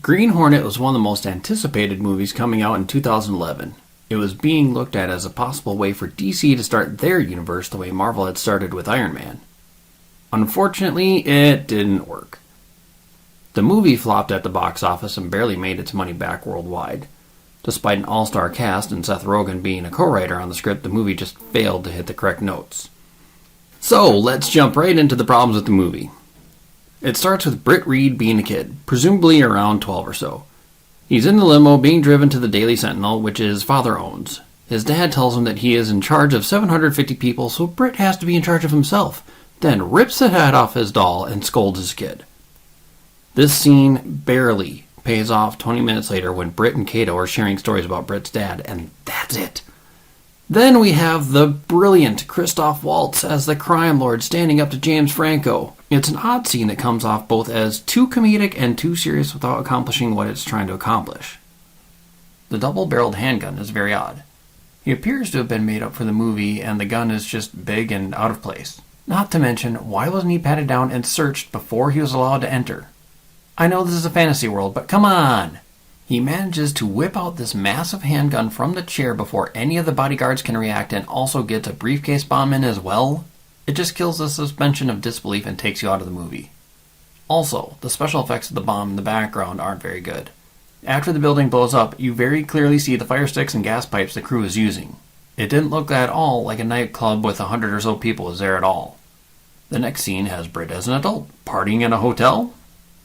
Green Hornet was one of the most anticipated movies coming out in 2011. It was being looked at as a possible way for DC to start their universe the way Marvel had started with Iron Man. Unfortunately, it didn't work. The movie flopped at the box office and barely made its money back worldwide. Despite an all-star cast and Seth Rogen being a co-writer on the script, the movie just failed to hit the correct notes. So, let's jump right into the problems with the movie. It starts with Britt Reed being a kid, presumably around 12 or so. He's in the limo being driven to the Daily Sentinel, which his father owns. His dad tells him that he is in charge of 750 people, so Britt has to be in charge of himself, then rips the head off his doll and scolds his kid. This scene barely pays off 20 minutes later when Britt and Kato are sharing stories about Britt's dad, and that's it. Then we have the brilliant Christoph Waltz as the crime lord standing up to James Franco. It's an odd scene that comes off both as too comedic and too serious without accomplishing what it's trying to accomplish. The double-barreled handgun is very odd. He appears to have been made up for the movie, and the gun is just big and out of place. Not to mention, why wasn't he patted down and searched before he was allowed to enter? I know this is a fantasy world, but come on! He manages to whip out this massive handgun from the chair before any of the bodyguards can react and also gets a briefcase bomb in as well? It just kills the suspension of disbelief and takes you out of the movie. Also, the special effects of the bomb in the background aren't very good. After the building blows up, you very clearly see the fire sticks and gas pipes the crew is using. It didn't look at all like a nightclub with 100 or so people was there at all. The next scene has Britt as an adult, partying in a hotel,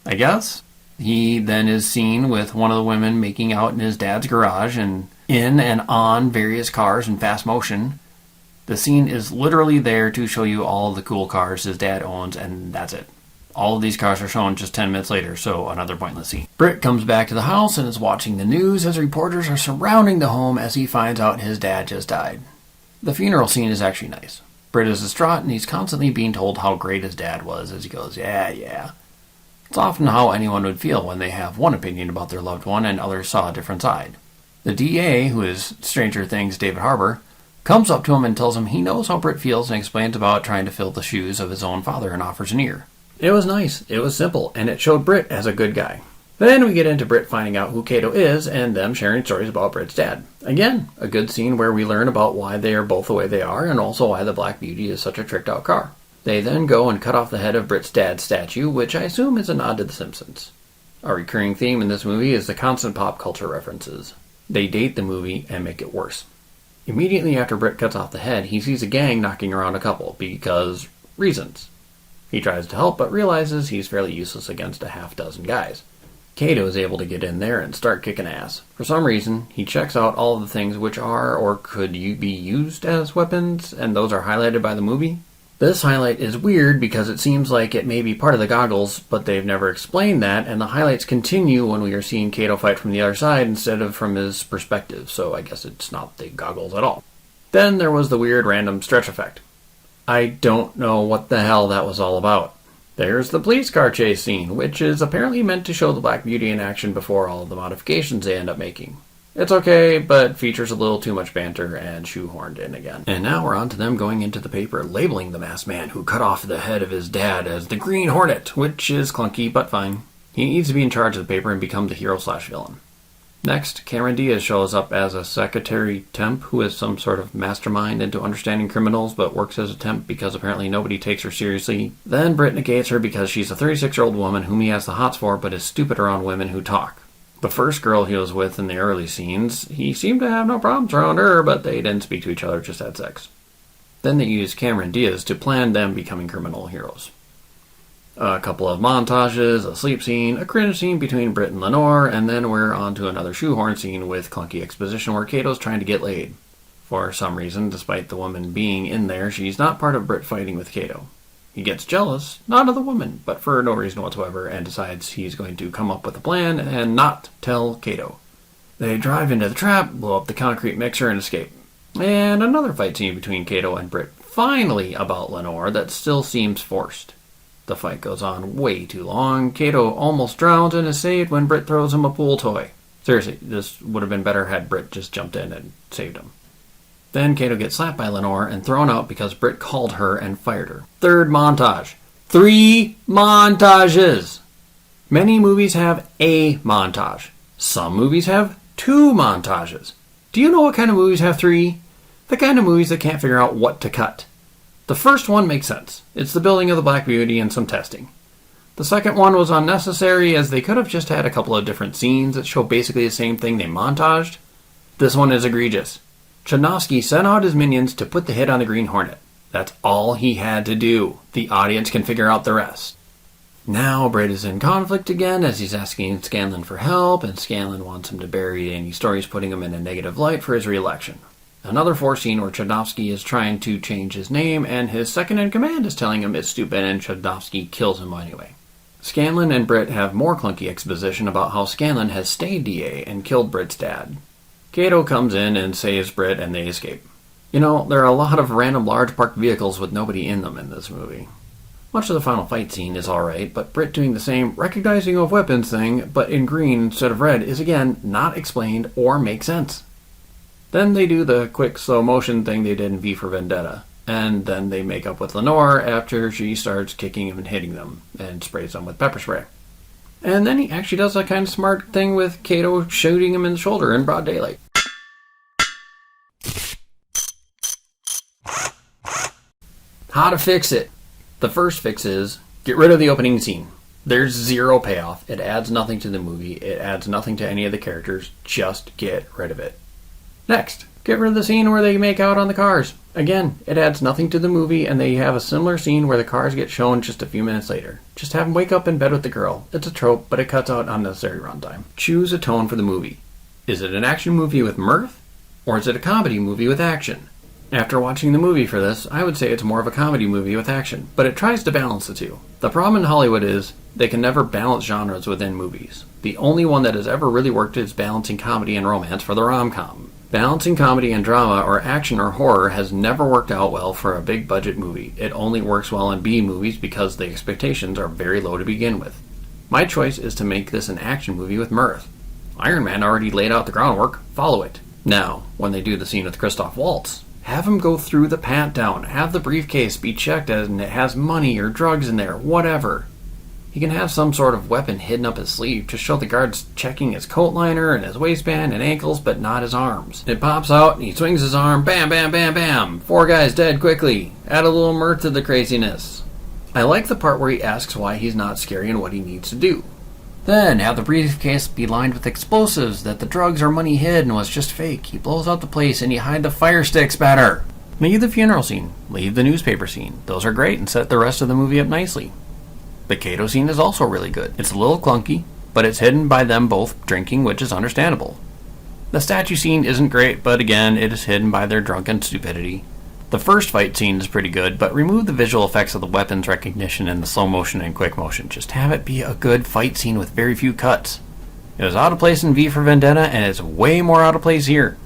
I guess. He then is seen with one of the women making out in his dad's garage and in and on various cars in fast motion. The scene is literally there to show you all of the cool cars his dad owns, and that's it. All of these cars are shown just 10 minutes later, so another pointless scene. Britt comes back to the house and is watching the news as reporters are surrounding the home as he finds out his dad just died. The funeral scene is actually nice. Britt is distraught and he's constantly being told how great his dad was as he goes, yeah. It's often how anyone would feel when they have one opinion about their loved one and others saw a different side. The DA, who is Stranger Things David Harbour, comes up to him and tells him he knows how Britt feels and explains about trying to fill the shoes of his own father and offers an ear. It was nice, it was simple, and it showed Britt as a good guy. Then we get into Britt finding out who Kato is and them sharing stories about Britt's dad. Again, a good scene where we learn about why they are both the way they are and also why the Black Beauty is such a tricked out car. They then go and cut off the head of Britt's dad's statue, which I assume is a nod to The Simpsons. A recurring theme in this movie is the constant pop culture references. They date the movie and make it worse. Immediately after Britt cuts off the head, he sees a gang knocking around a couple, because reasons. He tries to help, but realizes he's fairly useless against a half dozen guys. Kato is able to get in there and start kicking ass. For some reason, he checks out all of the things which are or could be used as weapons, and those are highlighted by the movie. This highlight is weird because it seems like it may be part of the goggles, but they've never explained that, and the highlights continue when we are seeing Kato fight from the other side instead of from his perspective, so I guess it's not the goggles at all. Then there was the weird random stretch effect. I don't know what the hell that was all about. There's the police car chase scene, which is apparently meant to show the Black Beauty in action before all of the modifications they end up making. It's okay, but features a little too much banter and shoehorned in again. And now we're on to them going into the paper, labeling the masked man who cut off the head of his dad as the Green Hornet, which is clunky, but fine. He needs to be in charge of the paper and become the hero/villain. Next, Cameron Diaz shows up as a secretary temp who is some sort of mastermind into understanding criminals but works as a temp because apparently nobody takes her seriously. Then Britt negates her because she's a 36-year-old woman whom he has the hots for but is stupid around women who talk. The first girl he was with in the early scenes, he seemed to have no problems around her, but they didn't speak to each other, just had sex. Then they used Cameron Diaz to plan them becoming criminal heroes. A couple of montages, a sleep scene, a cringe scene between Britt and Lenore, and then we're on to another shoehorn scene with clunky exposition where Kato's trying to get laid. For some reason, despite the woman being in there, she's not part of Britt fighting with Kato. He gets jealous, not of the woman, but for no reason whatsoever, and decides he's going to come up with a plan and not tell Kato. They drive into the trap, blow up the concrete mixer, and escape. And another fight scene between Kato and Britt, finally about Lenore, that still seems forced. The fight goes on way too long. Kato almost drowns and is saved when Britt throws him a pool toy. Seriously, this would have been better had Britt just jumped in and saved him. Then Kato gets slapped by Lenore and thrown out because Britt called her and fired her. Third montage. 3 montages! Many movies have a montage. Some movies have 2 montages. Do you know what kind of movies have 3? The kind of movies that can't figure out what to cut. The first one makes sense. It's the building of the Black Beauty and some testing. The second one was unnecessary, as they could have just had a couple of different scenes that show basically the same thing they montaged. This one is egregious. Chudnovsky sent out his minions to put the hit on the Green Hornet. That's all he had to do. The audience can figure out the rest. Now Britt is in conflict again as he's asking Scanlon for help, and Scanlon wants him to bury any stories putting him in a negative light for his re-election. Another forced scene where Chudnovsky is trying to change his name, and his second-in-command is telling him it's stupid, and Chudnovsky kills him anyway. Scanlon and Britt have more clunky exposition about how Scanlon has stayed DA and killed Britt's dad. Kato comes in and saves Britt, and they escape. You know, there are a lot of random large parked vehicles with nobody in them in this movie. Much of the final fight scene is alright, but Britt doing the same recognizing of weapons thing, but in green instead of red, is again not explained or makes sense. Then they do the quick slow motion thing they did in V for Vendetta, and then they make up with Lenore after she starts kicking him and hitting them, and sprays them with pepper spray. And then he actually does a kind of smart thing with Kato shooting him in the shoulder in broad daylight. How to fix it. The first fix is, get rid of the opening scene. There's zero payoff. It adds nothing to the movie. It adds nothing to any of the characters. Just get rid of it. Next, get rid of the scene where they make out on the cars. Again, it adds nothing to the movie, and they have a similar scene where the cars get shown just a few minutes later. Just have them wake up in bed with the girl. It's a trope, but it cuts out unnecessary runtime. Choose a tone for the movie. Is it an action movie with mirth? Or is it a comedy movie with action? After watching the movie for this, I would say it's more of a comedy movie with action, but it tries to balance the two. The problem in Hollywood is, they can never balance genres within movies. The only one that has ever really worked is balancing comedy and romance for the rom-com. Balancing comedy and drama, or action or horror, has never worked out well for a big budget movie. It only works well in B movies because the expectations are very low to begin with. My choice is to make this an action movie with mirth. Iron Man already laid out the groundwork, follow it. Now, when they do the scene with Christoph Waltz, have him go through the pat-down, have the briefcase be checked and it has money or drugs in there, whatever. He can have some sort of weapon hidden up his sleeve to show the guards checking his coat liner and his waistband and ankles, but not his arms. It pops out and he swings his arm, bam, bam, bam, bam. 4 guys dead quickly. Add a little mirth to the craziness. I like the part where he asks why he's not scary and what he needs to do. Then have the briefcase be lined with explosives, that the drugs or money hid and was just fake. He blows out the place and you hide the fire sticks better. Leave the funeral scene. Leave the newspaper scene. Those are great and set the rest of the movie up nicely. The Kato scene is also really good. It's a little clunky, but it's hidden by them both drinking, which is understandable. The statue scene isn't great, but again, it is hidden by their drunken stupidity. The first fight scene is pretty good, but remove the visual effects of the weapons recognition and the slow motion and quick motion. Just have it be a good fight scene with very few cuts. It was out of place in V for Vendetta, and it's way more out of place here.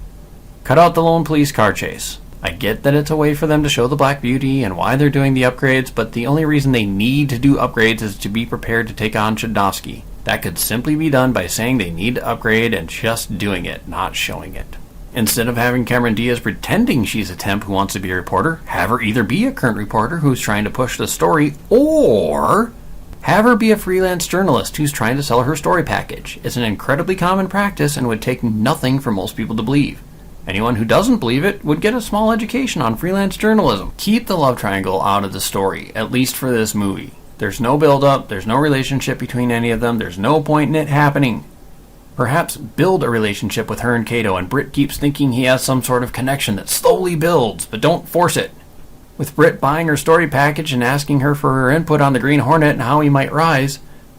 Cut out the lone police car chase. I get that it's a way for them to show the Black Beauty and why they're doing the upgrades, but the only reason they need to do upgrades is to be prepared to take on Chudnovsky. That could simply be done by saying they need to upgrade and just doing it, not showing it. Instead of having Cameron Diaz pretending she's a temp who wants to be a reporter, have her either be a current reporter who's trying to push the story, or have her be a freelance journalist who's trying to sell her story package. It's an incredibly common practice and would take nothing for most people to believe. Anyone who doesn't believe it would get a small education on freelance journalism. Keep the love triangle out of the story, at least for this movie. There's no build-up, there's no relationship between any of them, there's no point in it happening. Perhaps build a relationship with her and Kato, and Britt keeps thinking he has some sort of connection that slowly builds, but don't force it. With Britt buying her story package and asking her for her input on the Green Hornet and how he might rise,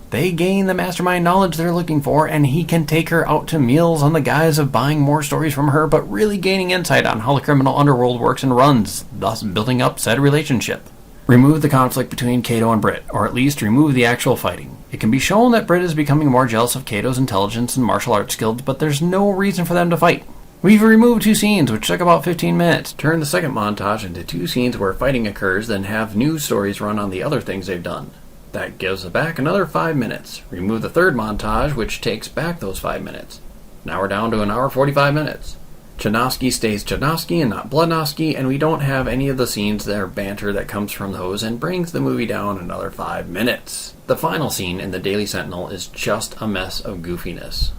they gain the mastermind knowledge they're looking for, and he can take her out to meals on the guise of buying more stories from her, but really gaining insight on how the criminal underworld works and runs, thus building up said relationship. Remove the conflict between Kato and Britt, or at least remove the actual fighting. It can be shown that Britt is becoming more jealous of Kato's intelligence and martial arts skills, but there's no reason for them to fight. We've removed 2 scenes, which took about 15 minutes. Turn the second montage into 2 scenes where fighting occurs, then have news stories run on the other things they've done. That gives back another 5 minutes. Remove the third montage, which takes back those 5 minutes. Now we're down to 1 hour 45 minutes. Chudovsky stays Chudovsky and not Bludnovsky, and we don't have any of the scenes that are banter that comes from those and brings the movie down another 5 minutes. The final scene in the Daily Sentinel is just a mess of goofiness.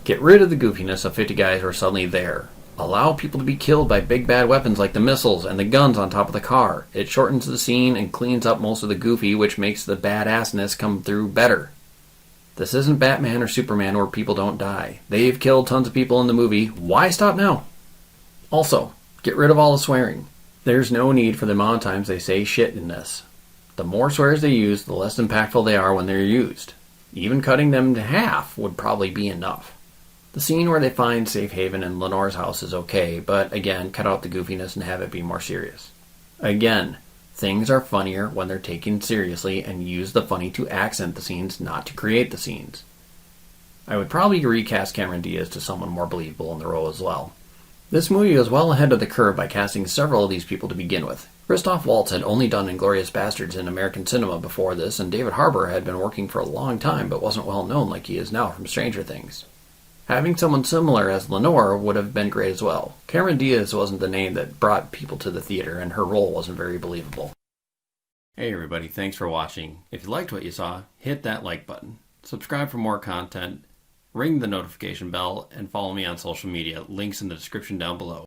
Get rid of the goofiness of 50 guys who are suddenly there. Allow people to be killed by big bad weapons like the missiles and the guns on top of the car. It shortens the scene and cleans up most of the goofy, which makes the badassness come through better. This isn't Batman or Superman where people don't die. They've killed tons of people in the movie. Why stop now? Also, get rid of all the swearing. There's no need for the amount of times they say shit in this. The more swears they use, the less impactful they are when they're used. Even cutting them to half would probably be enough. The scene where they find safe haven in Lenore's house is okay, but again, cut out the goofiness and have it be more serious. Again, things are funnier when they're taken seriously and use the funny to accent the scenes, not to create the scenes. I would probably recast Cameron Diaz to someone more believable in the role as well. This movie was well ahead of the curve by casting several of these people to begin with. Christoph Waltz had only done Inglourious Basterds in American cinema before this, and David Harbour had been working for a long time but wasn't well known like he is now from Stranger Things. Having someone similar as Lenore would have been great as well. Cameron Diaz wasn't the name that brought people to the theater, and her role wasn't very believable. Hey everybody, thanks for watching. If you liked what you saw, hit that like button. Subscribe for more content, ring the notification bell, and follow me on social media. Links in the description down below.